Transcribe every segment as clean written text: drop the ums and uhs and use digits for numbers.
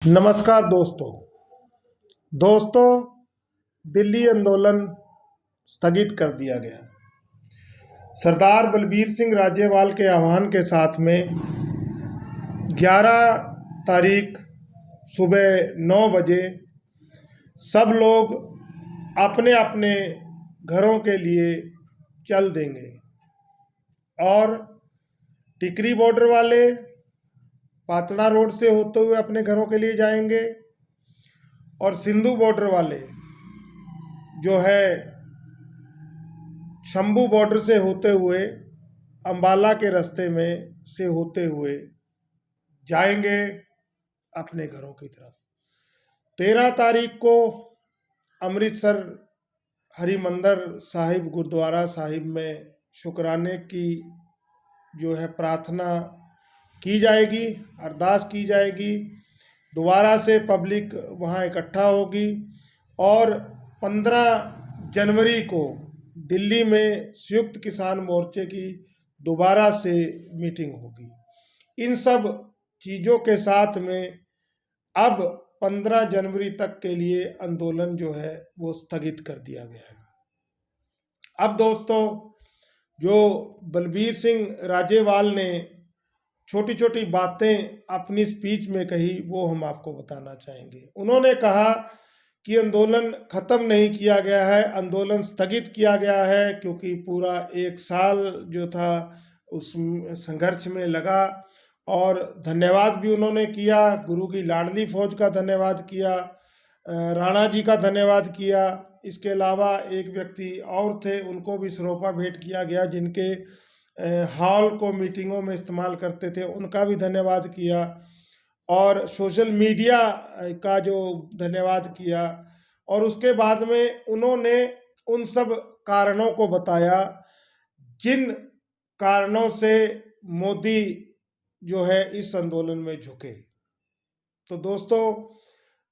नमस्कार दोस्तों। दिल्ली आंदोलन स्थगित कर दिया गया। सरदार बलबीर सिंह राजेवाल के आह्वान के साथ में 11 तारीख सुबह 9 बजे सब लोग अपने अपने घरों के लिए चल देंगे और टिकरी बॉर्डर वाले पातड़ा रोड से होते हुए अपने घरों के लिए जाएंगे और सिंधु बॉर्डर वाले जो है शंभू बॉर्डर से होते हुए अंबाला के रास्ते में से होते हुए जाएंगे अपने घरों की तरफ। 13 तारीख को अमृतसर हरिमंदर साहिब गुरुद्वारा साहिब में शुक्राने की जो है प्रार्थना की जाएगी, अरदास की जाएगी। दोबारा से पब्लिक वहाँ इकट्ठा होगी और 15 जनवरी को दिल्ली में संयुक्त किसान मोर्चे की दोबारा से मीटिंग होगी। इन सब चीज़ों के साथ में अब 15 जनवरी तक के लिए आंदोलन जो है वो स्थगित कर दिया गया है। अब दोस्तों, जो बलबीर सिंह राजेवाल ने छोटी छोटी बातें अपनी स्पीच में कही वो हम आपको बताना चाहेंगे। उन्होंने कहा कि आंदोलन ख़त्म नहीं किया गया है, आंदोलन स्थगित किया गया है क्योंकि पूरा 1 साल जो था उस संघर्ष में लगा। और धन्यवाद भी उन्होंने किया, गुरु की लाडली फौज का धन्यवाद किया, राणा जी का धन्यवाद किया। इसके अलावा एक व्यक्ति और थे, उनको भी सरोपा भेंट किया गया, जिनके हॉल को मीटिंगों में इस्तेमाल करते थे, उनका भी धन्यवाद किया। और सोशल मीडिया का जो धन्यवाद किया। और उसके बाद में उन्होंने उन सब कारणों को बताया जिन कारणों से मोदी जो है इस आंदोलन में झुके। तो दोस्तों,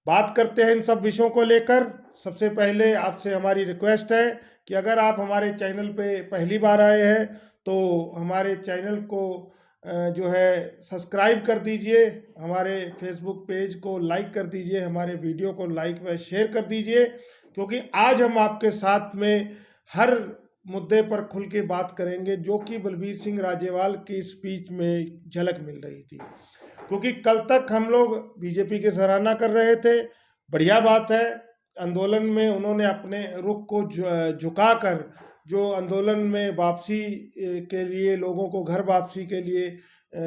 बात करते हैं इन सब विषयों को लेकर। सबसे पहले आपसे हमारी रिक्वेस्ट है कि अगर आप हमारे चैनल पे पहली बार आए हैं तो हमारे चैनल को जो है सब्सक्राइब कर दीजिए, हमारे फेसबुक पेज को लाइक कर दीजिए, हमारे वीडियो को लाइक व शेयर कर दीजिए, क्योंकि आज हम आपके साथ में हर मुद्दे पर खुल के बात करेंगे जो कि बलबीर सिंह राजेवाल की स्पीच में झलक मिल रही थी। क्योंकि कल तक हम लोग बीजेपी की सराहना कर रहे थे, बढ़िया बात है। आंदोलन में उन्होंने अपने रुख को झुकाकर जो आंदोलन में वापसी के लिए, लोगों को घर वापसी के लिए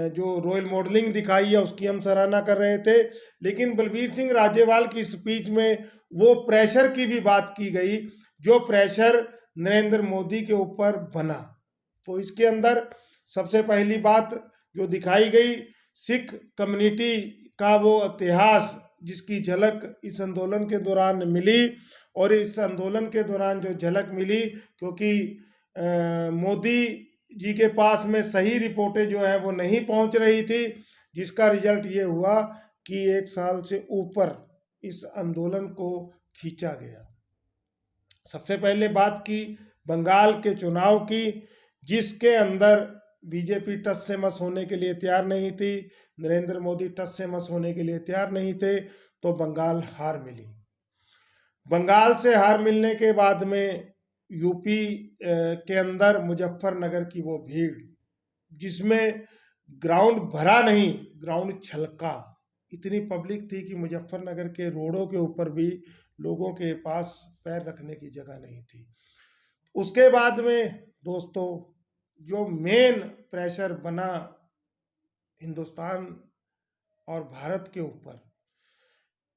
जो रॉयल मॉडलिंग दिखाई है उसकी हम सराहना कर रहे थे। लेकिन बलबीर सिंह राजेवाल की स्पीच में वो प्रेशर की भी बात की गई जो प्रेशर नरेंद्र मोदी के ऊपर बना। तो इसके अंदर सबसे पहली बात जो दिखाई गई, सिख कम्युनिटी का वो इतिहास जिसकी झलक इस आंदोलन के दौरान मिली। और इस आंदोलन के दौरान जो झलक मिली, क्योंकि मोदी जी के पास में सही रिपोर्टें जो है वो नहीं पहुंच रही थी, जिसका रिजल्ट ये हुआ कि 1 साल से ऊपर इस आंदोलन को खींचा गया। सबसे पहले बात की बंगाल के चुनाव की, जिसके अंदर बीजेपी टस से मस होने के लिए तैयार नहीं थी, नरेंद्र मोदी टस से मस होने के लिए तैयार नहीं थे, तो बंगाल हार मिली। बंगाल से हार मिलने के बाद में यूपी के अंदर मुजफ्फरनगर की वो भीड़, जिसमें ग्राउंड भरा नहीं, ग्राउंड छलका, इतनी पब्लिक थी कि मुजफ्फरनगर के रोडों के ऊपर भी लोगों के पास पैर रखने की जगह नहीं थी। उसके बाद में दोस्तों, जो मेन प्रेशर बना हिंदुस्तान और भारत के ऊपर,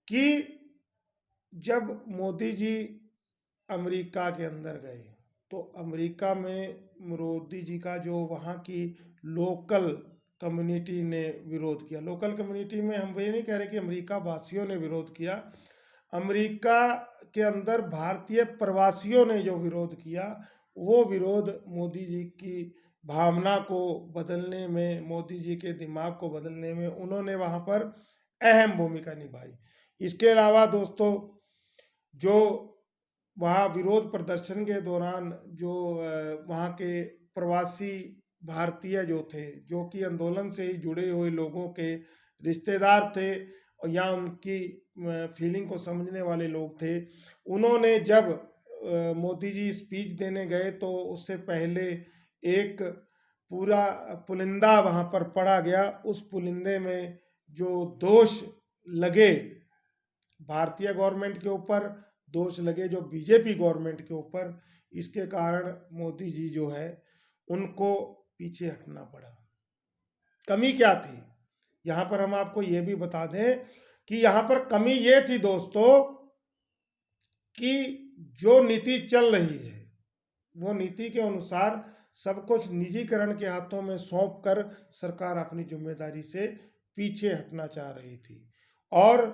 कि जब मोदी जी अमेरिका के अंदर गए तो अमेरिका में मोदी जी का जो वहाँ की लोकल कम्युनिटी ने विरोध किया। लोकल कम्युनिटी में हम ये नहीं कह रहे कि अमेरिका वासियों ने विरोध किया, अमेरिका के अंदर भारतीय प्रवासियों ने जो विरोध किया, वो विरोध मोदी जी की भावना को बदलने में, मोदी जी के दिमाग को बदलने में उन्होंने वहाँ पर अहम भूमिका निभाई। इसके अलावा दोस्तों, जो वहाँ विरोध प्रदर्शन के दौरान जो वहाँ के प्रवासी भारतीय जो थे, जो कि आंदोलन से ही जुड़े हुए लोगों के रिश्तेदार थे और या उनकी फीलिंग को समझने वाले लोग थे, उन्होंने जब मोदी जी स्पीच देने गए तो उससे पहले एक पूरा पुलिंदा वहां पर पढ़ा गया। उस पुलिंदे में जो दोष लगे भारतीय गवर्नमेंट के ऊपर, दोष लगे जो बीजेपी गवर्नमेंट के ऊपर, इसके कारण मोदी जी जो है उनको पीछे हटना पड़ा। कमी क्या थी यहां पर, हम आपको ये भी बता दें कि यहां पर कमी ये थी दोस्तों कि जो नीति चल रही है वो नीति के अनुसार सब कुछ निजीकरण के हाथों में सौंप कर सरकार अपनी जिम्मेदारी से पीछे हटना चाह रही थी। और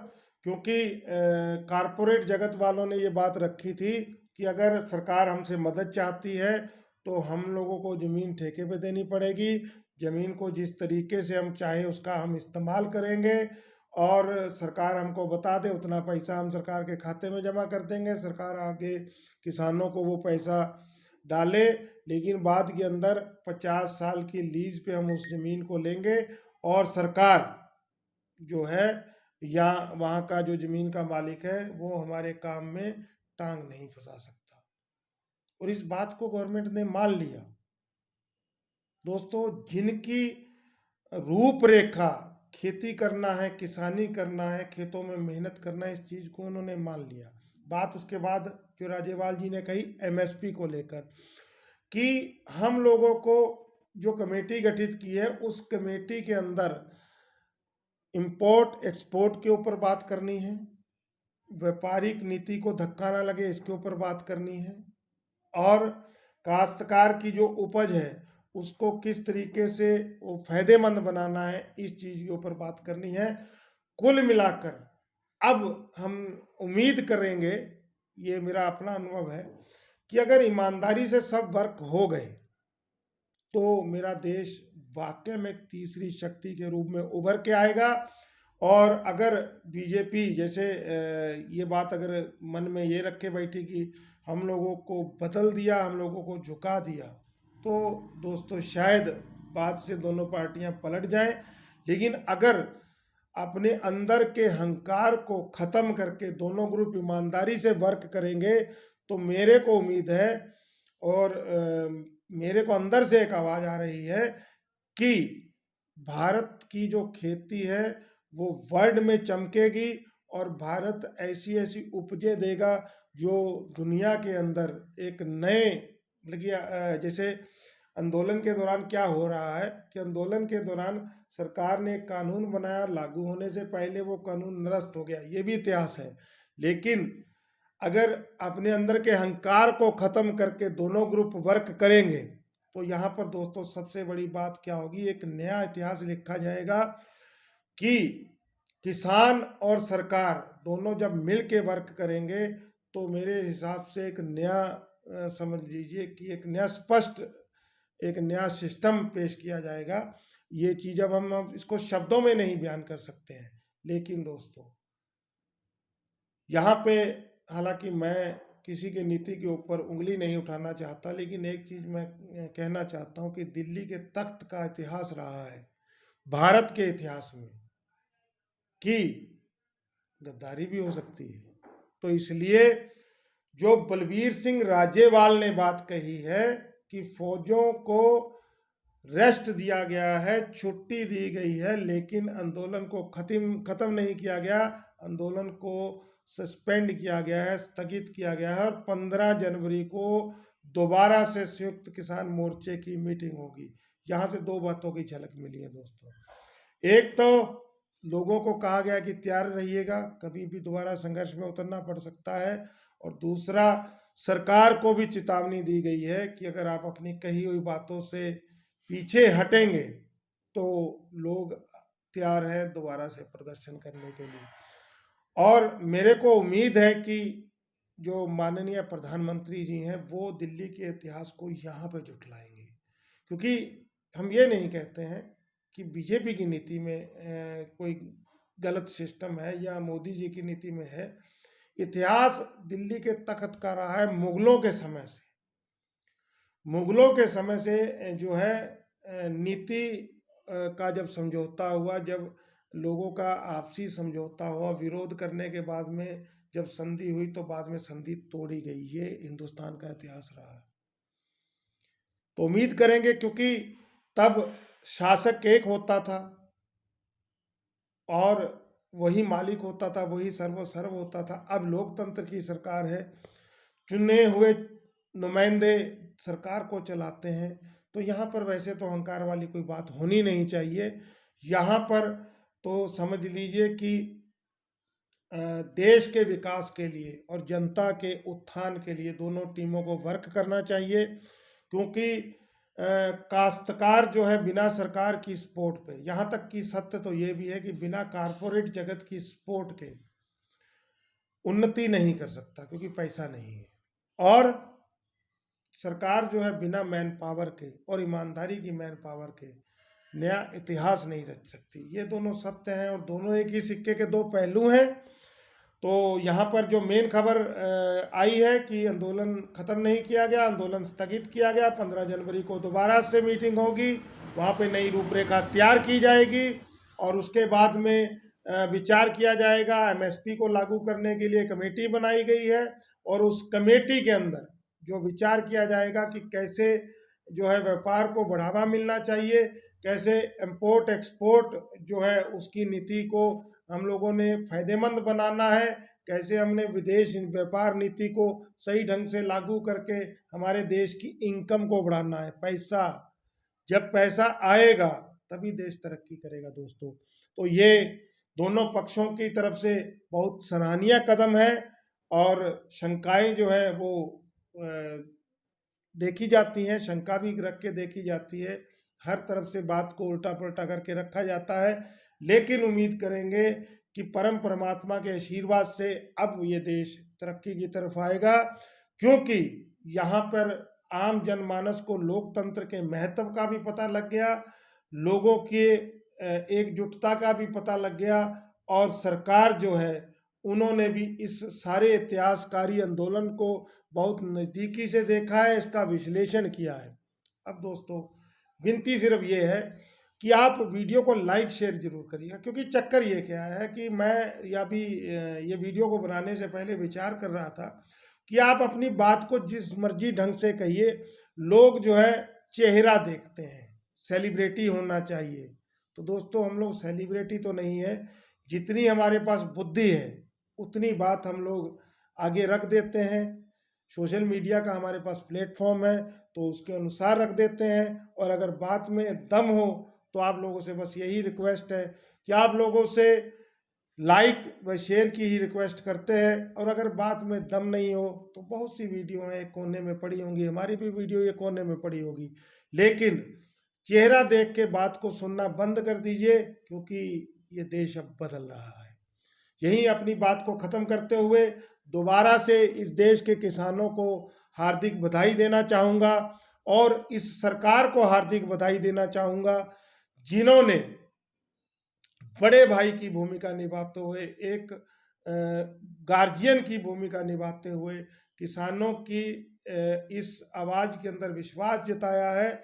क्योंकि कारपोरेट जगत वालों ने ये बात रखी थी कि अगर सरकार हमसे मदद चाहती है तो हम लोगों को ज़मीन ठेके पे देनी पड़ेगी, ज़मीन को जिस तरीके से हम चाहें उसका हम इस्तेमाल करेंगे, और सरकार हमको बता दे उतना पैसा हम सरकार के खाते में जमा कर देंगे, सरकार आगे किसानों को वो पैसा डाले, लेकिन बाद के अंदर 50 साल की लीज पे हम उस ज़मीन को लेंगे और सरकार जो है या वहाँ का जो ज़मीन का मालिक है वो हमारे काम में टांग नहीं फंसा सकता। और इस बात को गवर्नमेंट ने मान लिया। दोस्तों, जिनकी रूपरेखा खेती करना है, किसानी करना है, खेतों में मेहनत करना है, इस चीज़ को उन्होंने मान लिया। बात उसके बाद जो राजेवाल जी ने कही एमएसपी को लेकर कि हम लोगों को जो कमेटी गठित की है उस कमेटी के अंदर इंपोर्ट एक्सपोर्ट के ऊपर बात करनी है, व्यापारिक नीति को धक्का ना लगे इसके ऊपर बात करनी है, और काश्तकार की जो उपज है उसको किस तरीके से वो फायदेमंद बनाना है इस चीज़ के ऊपर बात करनी है। कुल मिलाकर अब हम उम्मीद करेंगे, ये मेरा अपना अनुभव है, कि अगर ईमानदारी से सब वर्क हो गए तो मेरा देश वाकई में एक तीसरी शक्ति के रूप में उभर के आएगा। और अगर बीजेपी जैसे ये बात अगर मन में ये रखे बैठी कि हम लोगों को बदल दिया, हम लोगों को झुका दिया, तो दोस्तों शायद बात से दोनों पार्टियां पलट जाएं। लेकिन अगर अपने अंदर के हंकार को ख़त्म करके दोनों ग्रुप ईमानदारी से वर्क करेंगे तो मेरे को उम्मीद है, और मेरे को अंदर से एक आवाज़ आ रही है कि भारत की जो खेती है वो वर्ल्ड में चमकेगी और भारत ऐसी ऐसी उपजें देगा जो दुनिया के अंदर एक नए लगिए। जैसे आंदोलन के दौरान क्या हो रहा है कि आंदोलन के दौरान सरकार ने एक कानून बनाया, लागू होने से पहले वो कानून निरस्त हो गया, ये भी इतिहास है। लेकिन अगर अपने अंदर के अहंकार को ख़त्म करके दोनों ग्रुप वर्क करेंगे तो यहाँ पर दोस्तों सबसे बड़ी बात क्या होगी, एक नया इतिहास लिखा जाएगा कि किसान और सरकार दोनों जब मिल के वर्क करेंगे तो मेरे हिसाब से एक नया समझ लीजिए कि एक नया स्पष्ट एक नया सिस्टम पेश किया जाएगा। ये चीज़ अब हम इसको शब्दों में नहीं बयान कर सकते हैं, लेकिन दोस्तों यहाँ पे हालांकि मैं किसी की नीति के ऊपर उंगली नहीं उठाना चाहता, लेकिन एक चीज़ मैं कहना चाहता हूँ कि दिल्ली के तख्त का इतिहास रहा है भारत के इतिहास में कि गद्दारी भी हो सकती है। तो इसलिए जो बलबीर सिंह राजेवाल ने बात कही है कि फौजों को रेस्ट दिया गया है, छुट्टी दी गई है, लेकिन आंदोलन को खत्म नहीं किया गया, आंदोलन को सस्पेंड किया गया है, स्थगित किया गया है, और 15 जनवरी को दोबारा से संयुक्त किसान मोर्चे की मीटिंग होगी। यहाँ से दो बातों की झलक मिली है दोस्तों। एक तो लोगों को कहा गया कि तैयार रहिएगा, कभी भी दोबारा संघर्ष में उतरना पड़ सकता है, और दूसरा सरकार को भी चेतावनी दी गई है कि अगर आप अपनी कही हुई बातों से पीछे हटेंगे तो लोग तैयार है दोबारा से प्रदर्शन करने के लिए। और मेरे को उम्मीद है कि जो माननीय प्रधानमंत्री जी हैं वो दिल्ली के इतिहास को यहाँ पे जुटलाएंगे, क्योंकि हम ये नहीं कहते हैं कि बीजेपी की नीति में कोई गलत सिस्टम है या मोदी जी की नीति में है। इतिहास दिल्ली के तख्त का रहा है मुगलों के समय से। मुगलों के समय से जो है नीति का जब समझौता हुआ, जब लोगों का आपसी समझौता हुआ, विरोध करने के बाद में जब संधि हुई तो बाद में संधि तोड़ी गई। ये हिंदुस्तान का इतिहास रहा है। तो उम्मीद करेंगे, क्योंकि तब शासक एक होता था और वही मालिक होता था, वही सर्व होता था। अब लोकतंत्र की सरकार है, चुने हुए नुमाइंदे सरकार को चलाते हैं। तो यहाँ पर वैसे तो अहंकार वाली कोई बात होनी नहीं चाहिए। यहाँ पर तो समझ लीजिए कि देश के विकास के लिए और जनता के उत्थान के लिए दोनों टीमों को वर्क करना चाहिए। क्योंकि काश्तकार जो है बिना सरकार की सपोर्ट पे, यहाँ तक कि सत्य तो ये भी है कि बिना कारपोरेट जगत की सपोर्ट के उन्नति नहीं कर सकता, क्योंकि पैसा नहीं है। और सरकार जो है बिना मैन पावर के और ईमानदारी की मैन पावर के नया इतिहास नहीं रच सकती। ये दोनों सत्य हैं और दोनों एक ही सिक्के के दो पहलू हैं। तो यहाँ पर जो मेन खबर आई है कि आंदोलन खत्म नहीं किया गया, आंदोलन स्थगित किया गया। 15 जनवरी को दोबारा से मीटिंग होगी, वहाँ पे नई रूपरेखा तैयार की जाएगी और उसके बाद में विचार किया जाएगा। एमएसपी को लागू करने के लिए कमेटी बनाई गई है और उस कमेटी के अंदर जो विचार किया जाएगा कि कैसे जो है व्यापार को बढ़ावा मिलना चाहिए, कैसे इम्पोर्ट एक्सपोर्ट जो है उसकी नीति को हम लोगों ने फायदेमंद बनाना है, कैसे हमने विदेश व्यापार नीति को सही ढंग से लागू करके हमारे देश की इनकम को बढ़ाना है। पैसा, जब पैसा आएगा तभी देश तरक्की करेगा दोस्तों। तो ये दोनों पक्षों की तरफ से बहुत सराहनीय कदम है और शंकाएं जो है वो देखी जाती हैं, शंका भी रख के देखी जाती है, हर तरफ से बात को उल्टा पलटा करके रखा जाता है। लेकिन उम्मीद करेंगे कि परम परमात्मा के आशीर्वाद से अब ये देश तरक्की की तरफ आएगा, क्योंकि यहाँ पर आम जनमानस को लोकतंत्र के महत्व का भी पता लग गया, लोगों के एकजुटता का भी पता लग गया और सरकार जो है उन्होंने भी इस सारे इतिहासकारी आंदोलन को बहुत नज़दीकी से देखा है, इसका विश्लेषण किया है। अब दोस्तों विनती सिर्फ ये है कि आप वीडियो को लाइक शेयर जरूर करिएगा, क्योंकि चक्कर ये क्या है कि मैं ये वीडियो को बनाने से पहले विचार कर रहा था कि आप अपनी बात को जिस मर्जी ढंग से कहिए, लोग जो है चेहरा देखते हैं, सेलिब्रिटी होना चाहिए। तो दोस्तों हम लोग सेलिब्रिटी तो नहीं है, जितनी हमारे पास बुद्धि है उतनी बात हम लोग आगे रख देते हैं। सोशल मीडिया का हमारे पास प्लेटफॉर्म है तो उसके अनुसार रख देते हैं। और अगर बात में दम हो तो आप लोगों से बस यही रिक्वेस्ट है कि आप लोगों से लाइक व शेयर की ही रिक्वेस्ट करते हैं। और अगर बात में दम नहीं हो तो बहुत सी वीडियो हैं एक कोने में पड़ी होंगी, हमारी भी वीडियो एक कोने में पड़ी होगी, लेकिन चेहरा देख के बात को सुनना बंद कर दीजिए, क्योंकि ये देश अब बदल रहा है। यही अपनी बात को ख़त्म करते हुए दोबारा से इस देश के किसानों को हार्दिक बधाई देना चाहूँगा और इस सरकार को हार्दिक बधाई देना चाहूँगा, जिन्होंने बड़े भाई की भूमिका निभाते हुए, एक गार्जियन की भूमिका निभाते हुए किसानों की इस आवाज़ के अंदर विश्वास जताया है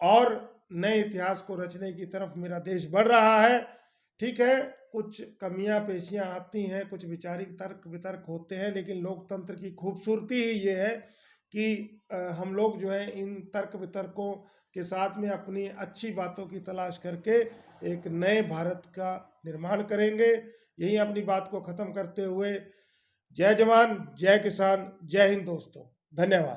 और नए इतिहास को रचने की तरफ मेरा देश बढ़ रहा है। ठीक है, कुछ कमियां पेशियां आती हैं, कुछ वैचारिक तर्क वितर्क होते हैं, लेकिन लोकतंत्र की खूबसूरती ही ये है कि हम लोग जो है इन तर्क वितर्कों के साथ में अपनी अच्छी बातों की तलाश करके एक नए भारत का निर्माण करेंगे। यही अपनी बात को ख़त्म करते हुए जय जवान, जय किसान, जय हिंद दोस्तों, धन्यवाद।